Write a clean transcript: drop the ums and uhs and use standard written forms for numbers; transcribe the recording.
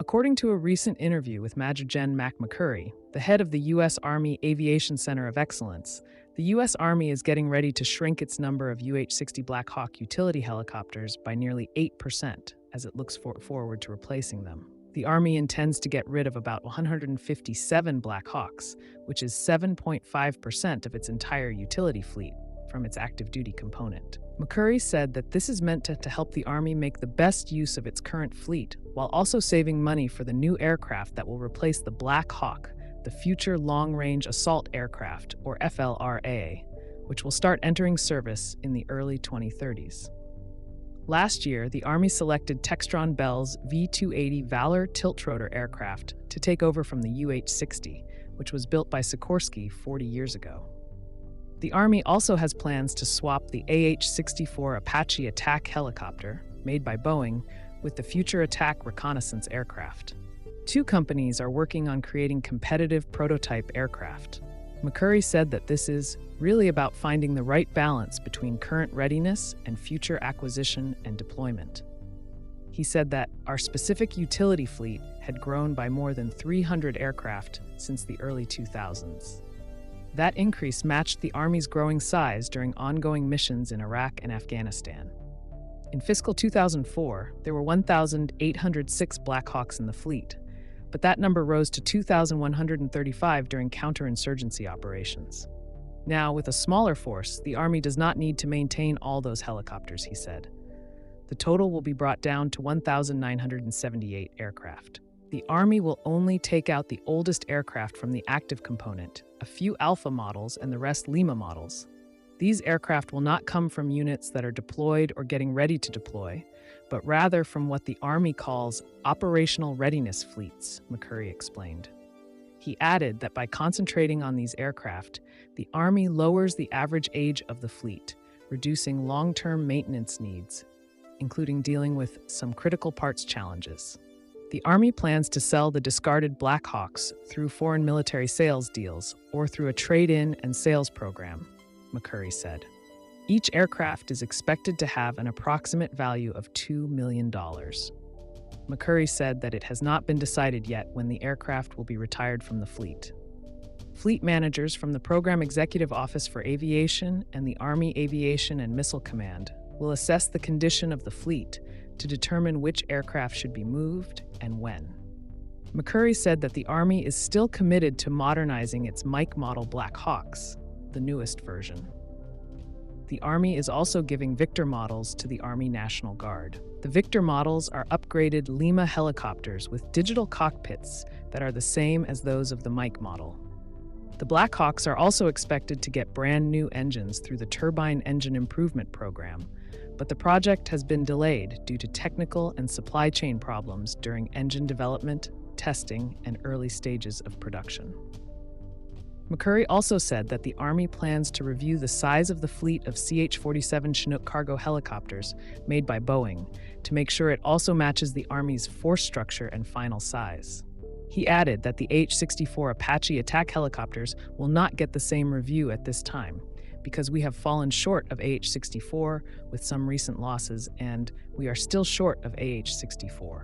According to a recent interview with Major Gen Mac McCurry, the head of the U.S. Army Aviation Center of Excellence, the U.S. Army is getting ready to shrink its number of UH-60 Black Hawk utility helicopters by nearly 8% as it looks forward to replacing them. The Army intends to get rid of about 157 Black Hawks, which is 7.5% of its entire utility fleet, from its active duty component. McCurry said that this is meant to help the Army make the best use of its current fleet, while also saving money for the new aircraft that will replace the Black Hawk, the Future Long-Range Assault Aircraft, or FLRAA, which will start entering service in the early 2030s. Last year, the Army selected Textron Bell's V-280 Valor tiltrotor aircraft to take over from the UH-60, which was built by Sikorsky 40 years ago. The Army also has plans to swap the AH-64 Apache attack helicopter, made by Boeing, with the Future Attack Reconnaissance aircraft. Two companies are working on creating competitive prototype aircraft. McCurry said that this is really about finding the right balance between current readiness and future acquisition and deployment. He said that our specific utility fleet had grown by more than 300 aircraft since the early 2000s. That increase matched the Army's growing size during ongoing missions in Iraq and Afghanistan. In fiscal 2004, there were 1,806 Black Hawks in the fleet, but that number rose to 2,135 during counterinsurgency operations. Now, with a smaller force, the Army does not need to maintain all those helicopters, he said. The total will be brought down to 1,978 aircraft. The Army will only take out the oldest aircraft from the active component, a few Alpha models and the rest Lima models. These aircraft will not come from units that are deployed or getting ready to deploy, but rather from what the Army calls operational readiness fleets, McCurry explained. He added that by concentrating on these aircraft, the Army lowers the average age of the fleet, reducing long-term maintenance needs, including dealing with some critical parts challenges. The Army plans to sell the discarded Black Hawks through foreign military sales deals or through a trade-in and sales program, McCurry said. Each aircraft is expected to have an approximate value of $2 million. McCurry said that it has not been decided yet when the aircraft will be retired from the fleet. Fleet managers from the Program Executive Office for Aviation and the Army Aviation and Missile Command will assess the condition of the fleet to determine which aircraft should be moved and when. McCurry said that the Army is still committed to modernizing its Mike model Black Hawks, the newest version. The Army is also giving Victor models to the Army National Guard. The Victor models are upgraded Lima helicopters with digital cockpits that are the same as those of the Mike model. The Black Hawks are also expected to get brand new engines through the Turbine Engine Improvement Program, but the project has been delayed due to technical and supply chain problems during engine development, testing, and early stages of production. McCurry also said that the Army plans to review the size of the fleet of CH-47 Chinook cargo helicopters made by Boeing to make sure it also matches the Army's force structure and final size. He added that the AH-64 Apache attack helicopters will not get the same review at this time, because we have fallen short of AH-64 with some recent losses, and we are still short of AH-64.